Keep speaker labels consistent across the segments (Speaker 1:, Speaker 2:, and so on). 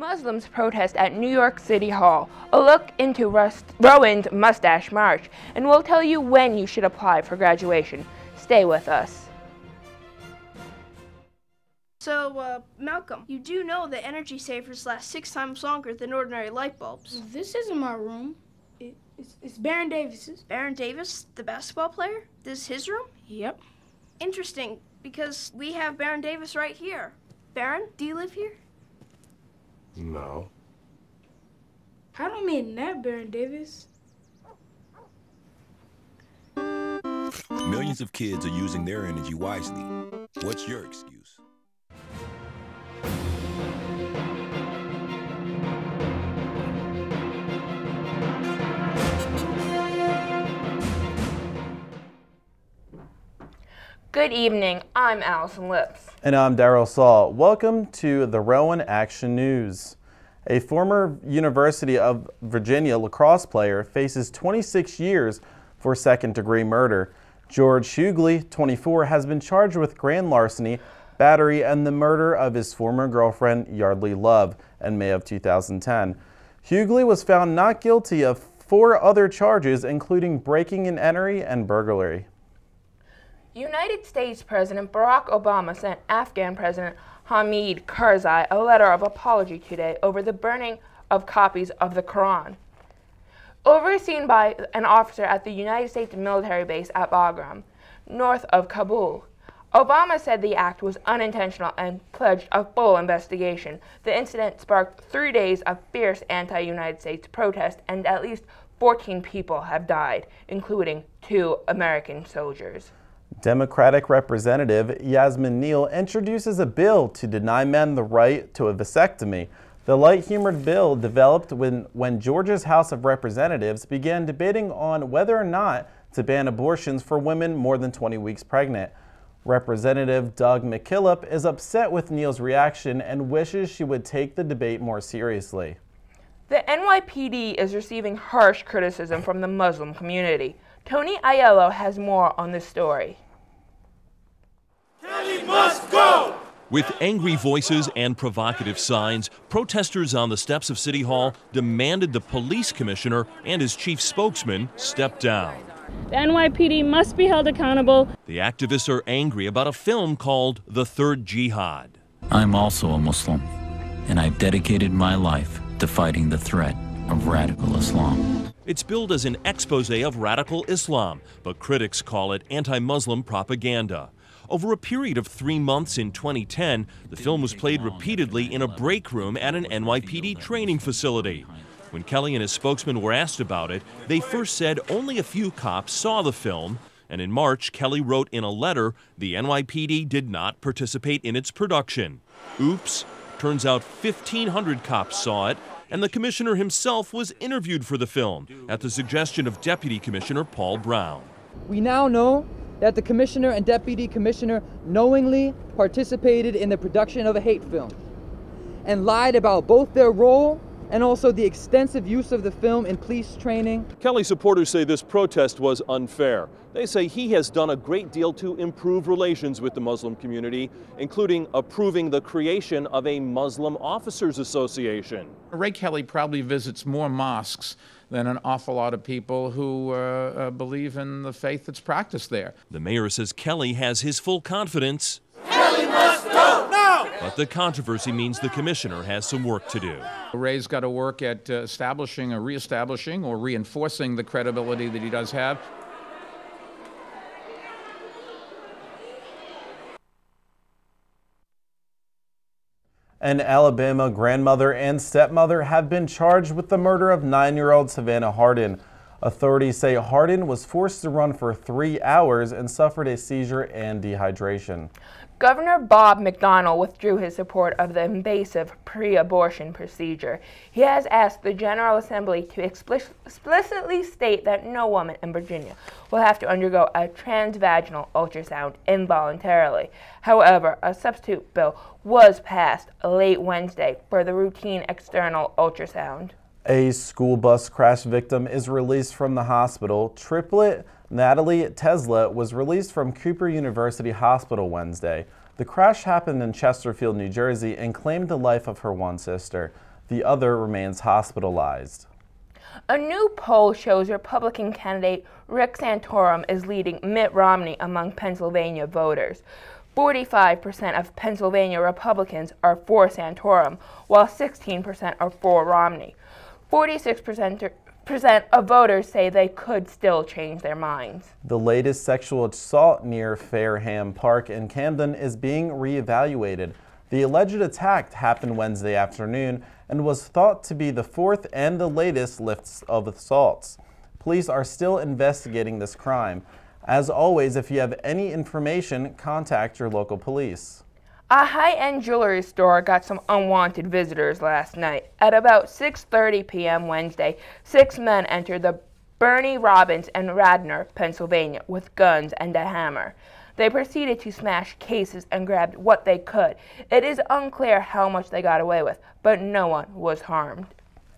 Speaker 1: Muslims protest at New York City Hall. A look into Rowan's mustache march, and we'll tell you when you should apply for graduation. Stay with us.
Speaker 2: So, Malcolm, you do know that energy savers last 6 times longer than ordinary light bulbs.
Speaker 3: This isn't my room. It's Baron Davis's.
Speaker 2: Baron Davis, the basketball player? This is his room?
Speaker 3: Yep.
Speaker 2: Interesting, because we have Baron Davis right here. Baron, do you live here?
Speaker 4: No.
Speaker 3: I don't mean that, Baron Davis.
Speaker 5: Millions of kids are using their energy wisely. What's your excuse?
Speaker 1: Good evening, I'm Allison Lips.
Speaker 6: And I'm Daryl Saul. Welcome to the Rowan Action News. A former University of Virginia lacrosse player faces 26 years for second-degree murder. George Hughley, 24, has been charged with grand larceny, battery, and the murder of his former girlfriend, Yardley Love, in May of 2010. Hughley was found not guilty of 4 other charges, including breaking and entering and burglary.
Speaker 1: United States President Barack Obama sent Afghan President Hamid Karzai a letter of apology today over the burning of copies of the Quran. Overseen by an officer at the United States military base at Bagram, north of Kabul, Obama said the act was unintentional and pledged a full investigation. The incident sparked 3 days of fierce anti-United States protest, and at least 14 people have died, including 2 American soldiers.
Speaker 6: Democratic Representative Yasmin Neal introduces a bill to deny men the right to a vasectomy. The light-humored bill developed when Georgia's House of Representatives began debating on whether or not to ban abortions for women more than 20 weeks pregnant. Representative Doug McKillop is upset with Neal's reaction and wishes she would take the debate more seriously.
Speaker 1: The NYPD is receiving harsh criticism from the Muslim community. Tony Aiello has more on this story.
Speaker 7: Kelly must go!
Speaker 8: With angry voices and provocative signs, protesters on the steps of City Hall demanded the police commissioner and his chief spokesman step down.
Speaker 9: The NYPD must be held accountable.
Speaker 8: The activists are angry about a film called The Third Jihad.
Speaker 10: I'm also a Muslim, and I've dedicated my life to fighting the threat of radical Islam.
Speaker 8: It's billed as an expose of radical Islam, but critics call it anti-Muslim propaganda. Over a period of 3 months in 2010, the film was played repeatedly in a break room at an NYPD training facility. When Kelly and his spokesman were asked about it, they first said only a few cops saw the film, and in March, Kelly wrote in a letter the NYPD did not participate in its production. Oops, turns out 1,500 cops saw it, and the commissioner himself was interviewed for the film at the suggestion of Deputy Commissioner Paul Brown.
Speaker 11: We now know that the commissioner and deputy commissioner knowingly participated in the production of a hate film and lied about both their role and also the extensive use of the film in police training.
Speaker 8: Kelly supporters say this protest was unfair. They say he has done a great deal to improve relations with the Muslim community, including approving the creation of a Muslim Officers Association.
Speaker 12: Ray Kelly probably visits more mosques than an awful lot of people who believe in the faith that's practiced there.
Speaker 8: The mayor says Kelly has his full confidence.
Speaker 7: Kelly must go now!
Speaker 8: But the controversy means the commissioner has some work to do.
Speaker 12: Ray's got to work at establishing or reestablishing or reinforcing the credibility that he does have.
Speaker 6: An Alabama grandmother and stepmother have been charged with the murder of 9-year-old Savannah Hardin. Authorities say Hardin was forced to run for 3 hours and suffered a seizure and dehydration.
Speaker 1: Governor Bob McDonnell withdrew his support of the invasive pre-abortion procedure. He has asked the General Assembly to explicitly state that no woman in Virginia will have to undergo a transvaginal ultrasound involuntarily. However, a substitute bill was passed late Wednesday for the routine external ultrasound.
Speaker 6: A school bus crash victim is released from the hospital. Triplet Natalie Tesla was released from Cooper University Hospital Wednesday. The crash happened in Chesterfield, New Jersey, and claimed the life of her one sister. The other remains hospitalized.
Speaker 1: A new poll shows Republican candidate Rick Santorum is leading Mitt Romney among Pennsylvania voters. 45% of Pennsylvania Republicans are for Santorum, while 16% are for Romney. 46% of voters say they could still change their minds.
Speaker 6: The latest sexual assault near Fareham Park in Camden is being reevaluated. The alleged attack happened Wednesday afternoon and was thought to be the fourth and the latest list of assaults. Police are still investigating this crime. As always, if you have any information, contact your local police.
Speaker 1: A high-end jewelry store got some unwanted visitors last night. At about 6:30 p.m. Wednesday, 6 men entered the Bernie Robbins in Radnor, Pennsylvania, with guns and a hammer. They proceeded to smash cases and grabbed what they could. It is unclear how much they got away with, but no one was harmed.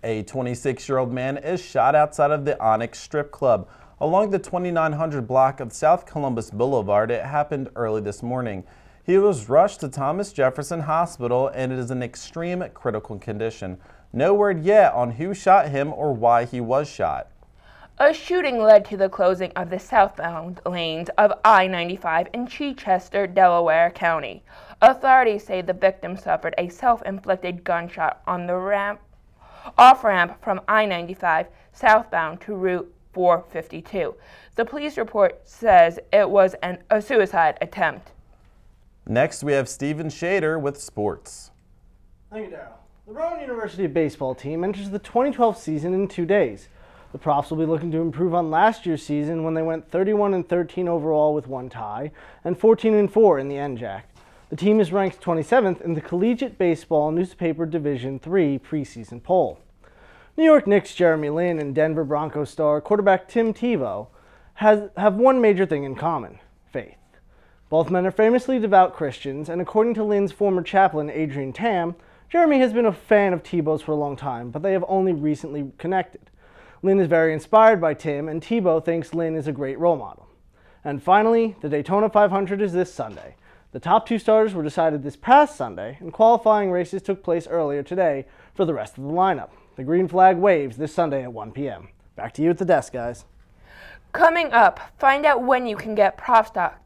Speaker 6: A 26-year-old man is shot outside of the Onyx Strip Club along the 2900 block of South Columbus Boulevard. It happened early this morning. He was rushed to Thomas Jefferson Hospital and is in extreme critical condition. No word yet on who shot him or why he was shot.
Speaker 1: A shooting led to the closing of the southbound lanes of I-95 in Chichester, Delaware County. Authorities say the victim suffered a self-inflicted gunshot on the off-ramp from I-95 southbound to Route 452. The police report says it was a suicide attempt.
Speaker 6: Next, we have Steven Shader with sports.
Speaker 13: Thank you, Daryl. The Rowan University baseball team enters the 2012 season in 2 days. The Profs will be looking to improve on last year's season when they went 31-13 overall with 1 tie and 14-4 in the NJAC. The team is ranked 27th in the Collegiate Baseball Newspaper Division III preseason poll. New York Knicks Jeremy Lin and Denver Broncos star quarterback Tim Tebow have one major thing in common: faith. Both men are famously devout Christians, and according to Lin's former chaplain Adrian Tam, Jeremy has been a fan of Tebow's for a long time, but they have only recently connected. Lin is very inspired by Tim, and Tebow thinks Lin is a great role model. And finally, the Daytona 500 is this Sunday. The top 2 starters were decided this past Sunday, and qualifying races took place earlier today for the rest of the lineup. The green flag waves this Sunday at 1 p.m. Back to you at the desk, guys.
Speaker 1: Coming up, find out when you can get Prof Stock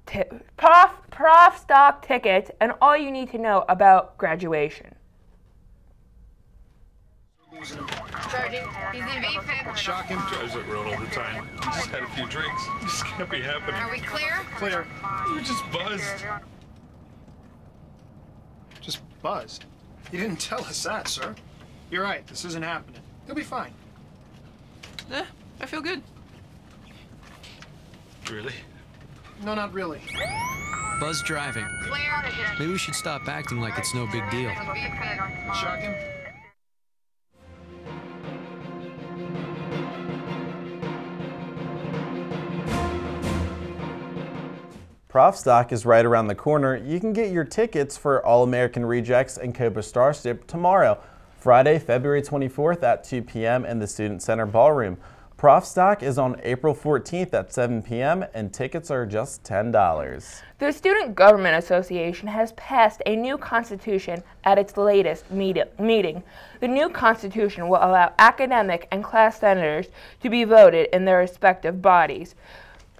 Speaker 1: tickets and all you need to know about graduation.
Speaker 14: Sergeant, he's in VFib.
Speaker 15: Shock him drives it real all the time. He just had a few drinks. This can't be happening.
Speaker 14: Are we clear?
Speaker 15: Clear. You just buzzed.
Speaker 16: Just buzzed? You didn't tell us that, sir. You're right, this isn't happening. He'll be fine.
Speaker 17: I feel good.
Speaker 15: Really?
Speaker 16: No, not really.
Speaker 17: Buzz driving.
Speaker 14: Clear.
Speaker 17: Maybe we should stop acting like it's no big deal.
Speaker 16: Shock him?
Speaker 6: Prof Stock is right around the corner. You can get your tickets for All-American Rejects and Cobra Starship tomorrow, Friday, February 24th at 2 p.m. in the Student Center Ballroom. Prof Stock is on April 14th at 7 p.m. and tickets are just $10.
Speaker 1: The Student Government Association has passed a new constitution at its latest meeting. The new constitution will allow academic and class senators to be voted in their respective bodies,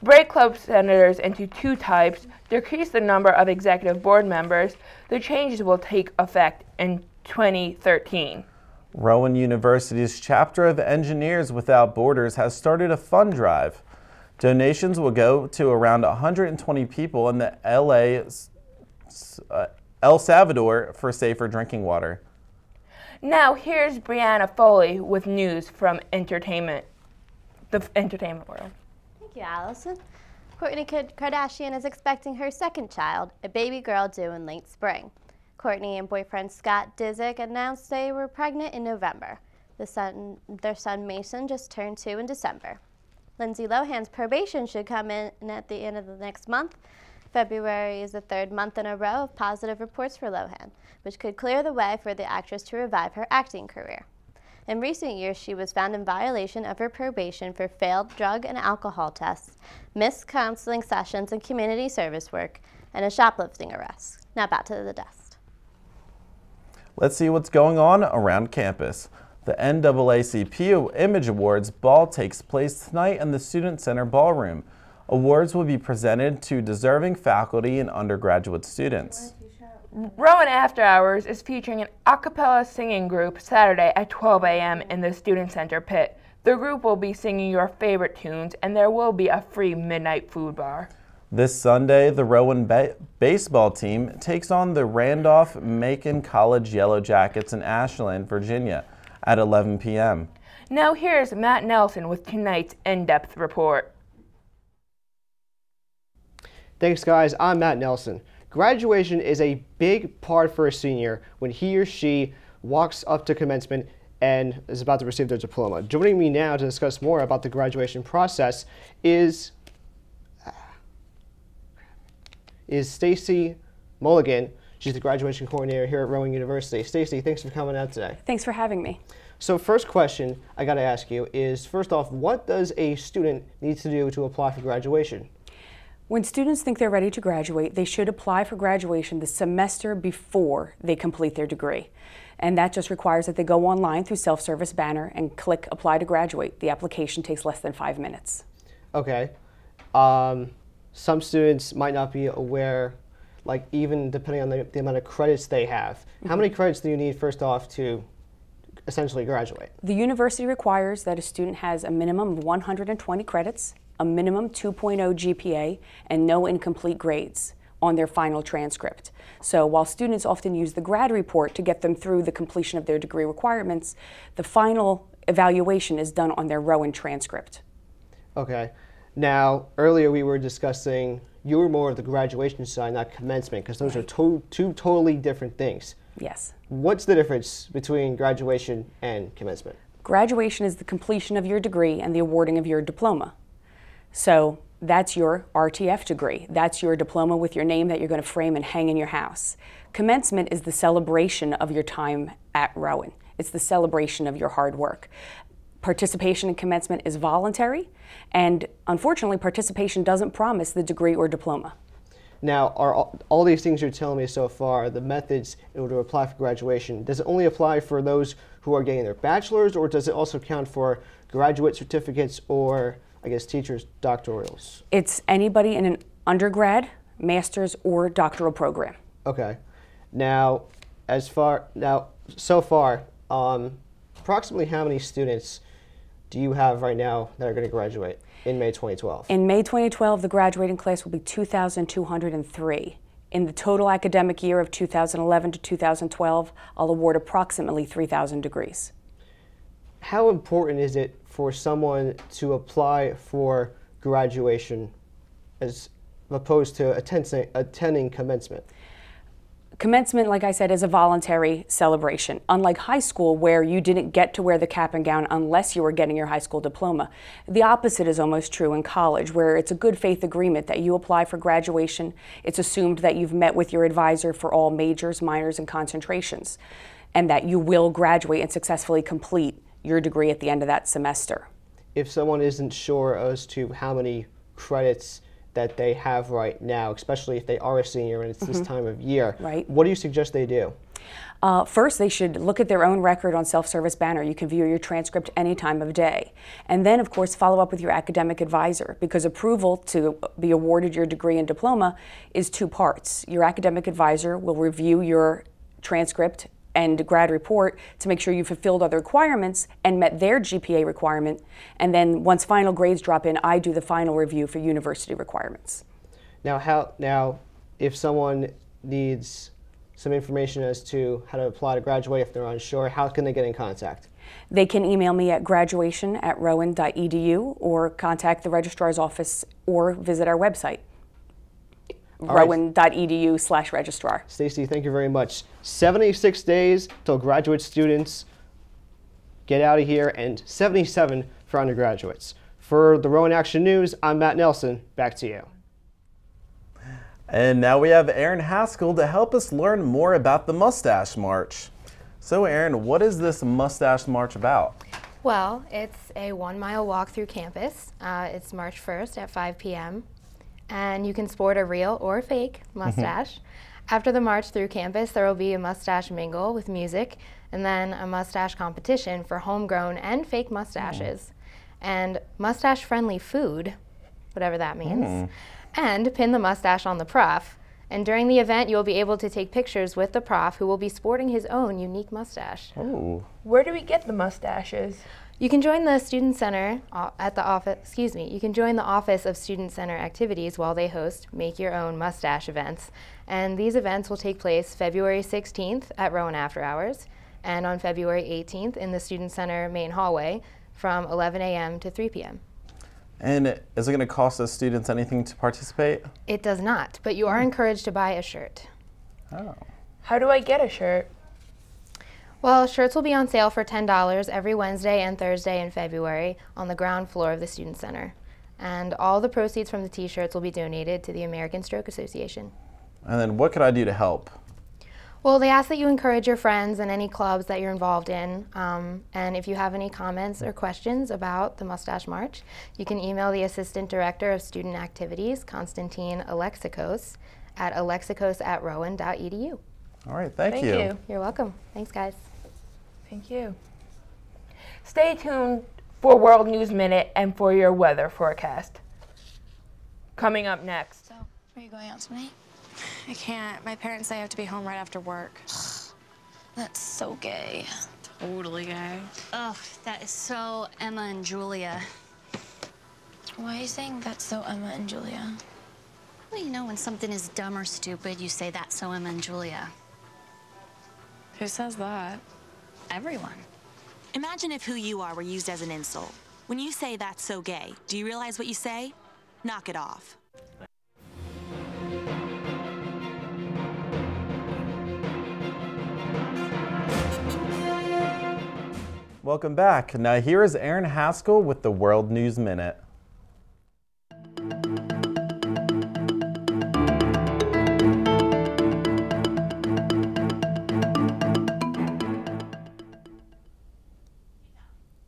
Speaker 1: break club senators into 2 types, decrease the number of executive board members. The changes will take effect in 2013.
Speaker 6: Rowan University's chapter of Engineers Without Borders has started a fund drive. Donations will go to around 120 people in the El Salvador for safer drinking water.
Speaker 1: Now here's Brianna Foley with news from the entertainment world.
Speaker 18: Thank you, Allison. Kourtney Kardashian is expecting her second child, a baby girl due in late spring. Kourtney and boyfriend Scott Disick announced they were pregnant in November. Their son Mason just turned 2 in December. Lindsay Lohan's probation should come in at the end of the next month. February is the 3rd month in a row of positive reports for Lohan, which could clear the way for the actress to revive her acting career. In recent years, she was found in violation of her probation for failed drug and alcohol tests, missed counseling sessions and community service work, and a shoplifting arrest. Now back to the desk.
Speaker 6: Let's see what's going on around campus. The NAACP Image Awards ball takes place tonight in the Student Center Ballroom. Awards will be presented to deserving faculty and undergraduate students.
Speaker 1: Rowan After Hours is featuring an a cappella singing group Saturday at 12 a.m. in the Student Center pit. The group will be singing your favorite tunes, and there will be a free midnight food bar.
Speaker 6: This Sunday, the Rowan baseball team takes on the Randolph-Macon College Yellow Jackets in Ashland, Virginia at 11 p.m.
Speaker 1: Now here's Matt Nelson with tonight's in-depth report.
Speaker 19: Thanks, guys. I'm Matt Nelson. Graduation is a big part for a senior when he or she walks up to commencement and is about to receive their diploma. Joining me now to discuss more about the graduation process is Stacy Mulligan. She's the graduation coordinator here at Rowan University. Stacy, thanks for coming out today.
Speaker 20: Thanks for having me.
Speaker 19: So first question I got to ask you is, first off, what does a student need to do to apply for graduation?
Speaker 20: When students think they're ready to graduate, they should apply for graduation the semester before they complete their degree. And that just requires that they go online through self-service banner and click Apply to Graduate. The application takes less than 5 minutes.
Speaker 19: Okay. Some students might not be aware, like even depending on the amount of credits they have. How many credits do you need first off to essentially graduate?
Speaker 20: The university requires that a student has a minimum of 120 credits, a minimum 2.0 GPA, and no incomplete grades on their final transcript. So while students often use the grad report to get them through the completion of their degree requirements, the final evaluation is done on their Rowan transcript.
Speaker 19: Okay. Now, earlier we were discussing you were more of the graduation side, not commencement, because those are two totally different things.
Speaker 20: Yes.
Speaker 19: What's the difference between graduation and commencement?
Speaker 20: Graduation is the completion of your degree and the awarding of your diploma. So that's your RTF degree. That's your diploma with your name that you're going to frame and hang in your house. Commencement is the celebration of your time at Rowan. It's the celebration of your hard work. Participation in commencement is voluntary, and unfortunately, participation doesn't promise the degree or diploma.
Speaker 19: Now, are all these things you're telling me so far, the methods in order to apply for graduation, does it only apply for those who are getting their bachelor's, or does it also count for graduate certificates or, I guess, teachers' doctorals?
Speaker 20: It's anybody in an undergrad, master's, or doctoral program.
Speaker 19: Okay. Now, so far, approximately how many students do you have right now that are going to graduate in May 2012?
Speaker 20: In May 2012, the graduating class will be 2,203. In the total academic year of 2011 to 2012, I'll award approximately 3,000 degrees.
Speaker 19: How important is it for someone to apply for graduation as opposed to attending commencement?
Speaker 20: Commencement, like I said, is a voluntary celebration. Unlike high school, where you didn't get to wear the cap and gown unless you were getting your high school diploma, the opposite is almost true in college, where it's a good faith agreement that you apply for graduation. It's assumed that you've met with your advisor for all majors, minors, and concentrations, and that you will graduate and successfully complete your degree at the end of that semester.
Speaker 19: If someone isn't sure as to how many credits that they have right now, especially if they are a senior and it's this time of year, what do you suggest they do?
Speaker 20: First, they should look at their own record on self-service banner. You can view your transcript any time of day. And then, of course, follow up with your academic advisor, because approval to be awarded your degree and diploma is two parts. Your academic advisor will review your transcript and grad report to make sure you fulfilled other requirements and met their GPA requirement. And then once final grades drop in, I do the final review for university requirements.
Speaker 19: Now, if someone needs some information as to how to apply to graduate, if they're unsure, how can they get in contact?
Speaker 20: They can email me at graduation@rowan.edu or contact the registrar's office or visit our website. Rowan.edu/registrar.
Speaker 19: Stacy, thank you very much. 76 days till graduate students get out of here and 77 for undergraduates. For the Rowan Action News, I'm Matt Nelson. Back to you.
Speaker 6: And now we have Aaron Haskell to help us learn more about the Mustache March. So Aaron, what is this Mustache March about?
Speaker 21: Well, it's a 1-mile walk through campus. It's March 1st at 5 p.m. and you can sport a real or a fake mustache. After the march through campus, there will be a mustache mingle with music, and then a mustache competition for homegrown and fake mustaches, and mustache-friendly food, whatever that means, and pin the mustache on the prof. And during the event, you'll be able to take pictures with the prof, who will be sporting his own unique mustache.
Speaker 6: Oh.
Speaker 1: Where do we get the mustaches?
Speaker 21: You can join the Student Center at the office, you can join the Office of Student Center Activities while they host Make Your Own Mustache events. And these events will take place February 16th at Rowan After Hours and on February 18th in the Student Center main hallway from 11 a.m. to 3 p.m.
Speaker 6: And is it going to cost us students anything to participate?
Speaker 21: It does not, but you are encouraged to buy a shirt.
Speaker 6: Oh.
Speaker 1: How do I get a shirt?
Speaker 21: Well, shirts will be on sale for $10 every Wednesday and Thursday in February on the ground floor of the Student Center. And all the proceeds from the t-shirts will be donated to the American Stroke Association.
Speaker 6: And then what could I do to help?
Speaker 21: Well, they ask that you encourage your friends and any clubs that you're involved in. And if you have any comments or questions about the Mustache March, you can email the Assistant Director of Student Activities, Constantine Alexikos, at alexikos@rowan.edu.
Speaker 6: All right, thank you.
Speaker 21: You're welcome. Thanks, guys.
Speaker 1: Thank you. Stay tuned for World News Minute and for your weather forecast. Coming up next.
Speaker 2: So, are you going out tonight? I can't. My parents say I have to be home right after work. That's so gay.
Speaker 22: Totally gay.
Speaker 2: Ugh, that is so Emma and Julia. Why are you saying that's so Emma and Julia? Well, you know, when something is dumb or stupid, you say that's so Emma and Julia.
Speaker 22: Who says that?
Speaker 2: Everyone.
Speaker 23: Imagine if who you are were used as an insult. When you say that's so gay, do you realize what you say? Knock it off.
Speaker 6: Welcome back. Now here is Aaron Haskell with the World News Minute.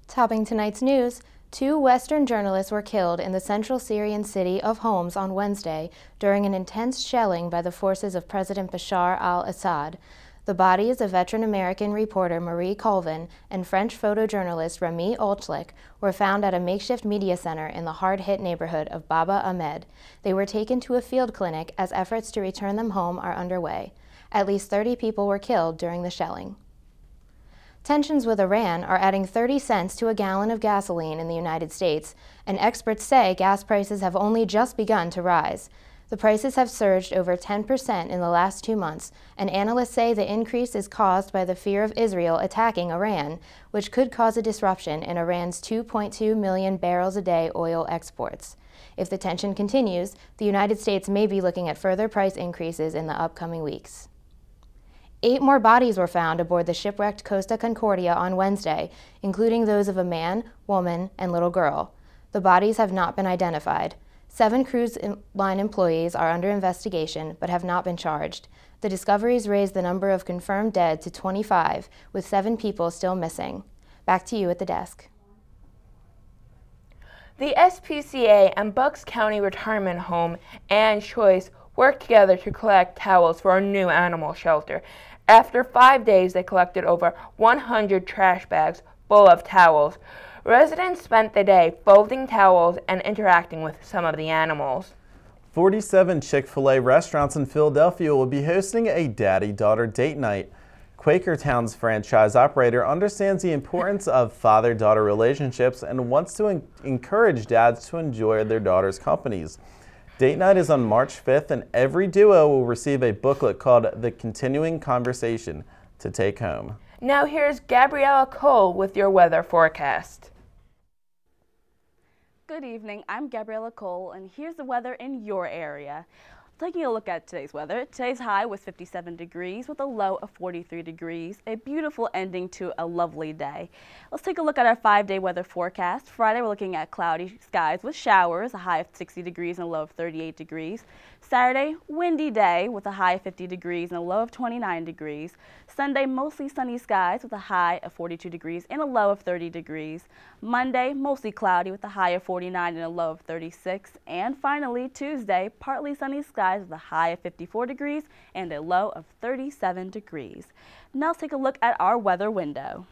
Speaker 21: Topping tonight's news, 2 Western journalists were killed in the central Syrian city of Homs on Wednesday during an intense shelling by the forces of President Bashar al-Assad. The bodies of veteran American reporter Marie Colvin and French photojournalist Remy Olchlik were found at a makeshift media center in the hard-hit neighborhood of Baba Ahmed. They were taken to a field clinic as efforts to return them home are underway. At least 30 people were killed during the shelling. Tensions with Iran are adding 30 cents to a gallon of gasoline in the United States, and experts say gas prices have only just begun to rise. The prices have surged over 10% in the last 2 months, and analysts say the increase is caused by the fear of Israel attacking Iran, which could cause a disruption in Iran's 2.2 million barrels a day oil exports. If the tension continues, the United States may be looking at further price increases in the upcoming weeks. 8 more bodies were found aboard the shipwrecked Costa Concordia on Wednesday, including those of a man, woman, and little girl. The bodies have not been identified. 7 cruise line employees are under investigation but have not been charged. The discoveries raised the number of confirmed dead to 25, with 7 people still missing. Back to you at the desk.
Speaker 1: The SPCA and Bucks County Retirement Home and Choice worked together to collect towels for a new animal shelter. After 5 days, they collected over 100 trash bags full of towels. Residents spent the day folding towels and interacting with some of the animals.
Speaker 6: 47 Chick-fil-A restaurants in Philadelphia will be hosting a daddy-daughter date night. Quakertown's franchise operator understands the importance of father-daughter relationships and wants to encourage dads to enjoy their daughters' companies. Date night is on March 5th, and every duo will receive a booklet called The Continuing Conversation to take home.
Speaker 1: Now here's Gabriella Cole with your weather forecast.
Speaker 24: Good evening, I'm Gabriella Cole, and here's the weather in your area. Taking a look at today's weather, today's high was 57 degrees with a low of 43 degrees, a beautiful ending to a lovely day. Let's take a look at our 5-day weather forecast. Friday, we're looking at cloudy skies with showers, a high of 60 degrees and a low of 38 degrees. Saturday, windy day with a high of 50 degrees and a low of 29 degrees. Sunday, mostly sunny skies with a high of 42 degrees and a low of 30 degrees. Monday, mostly cloudy with a high of 49 and a low of 36. And finally, Tuesday, partly sunny skies skies with a high of 54 degrees and a low of 37 degrees. Now let's take a look at our weather window.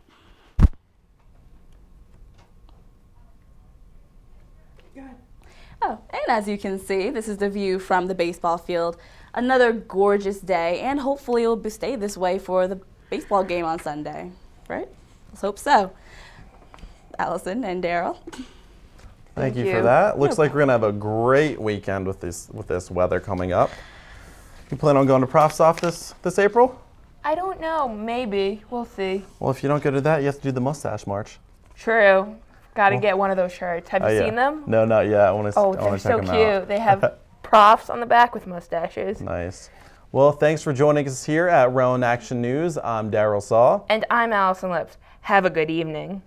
Speaker 24: Oh, and as you can see, this is the view from the baseball field. Another gorgeous day, and hopefully it will stay this way for the baseball game on Sunday, right? Let's hope so. Allison and Daryl.
Speaker 6: Thank you for that. Looks like we're gonna have a great weekend with this weather coming up. You plan on going to Profs Off this April?
Speaker 1: I don't know. Maybe. We'll see.
Speaker 6: Well, if you don't go to that, you have to do the mustache march.
Speaker 1: True. Got to get one of those shirts. Have you seen them?
Speaker 6: No, not yet. I want to.
Speaker 1: Oh, they're so cute. They have profs on the back with mustaches.
Speaker 6: Nice. Well, thanks for joining us here at Rowan Action News. I'm Daryl Saw.
Speaker 1: And I'm Allison Lips. Have a good evening.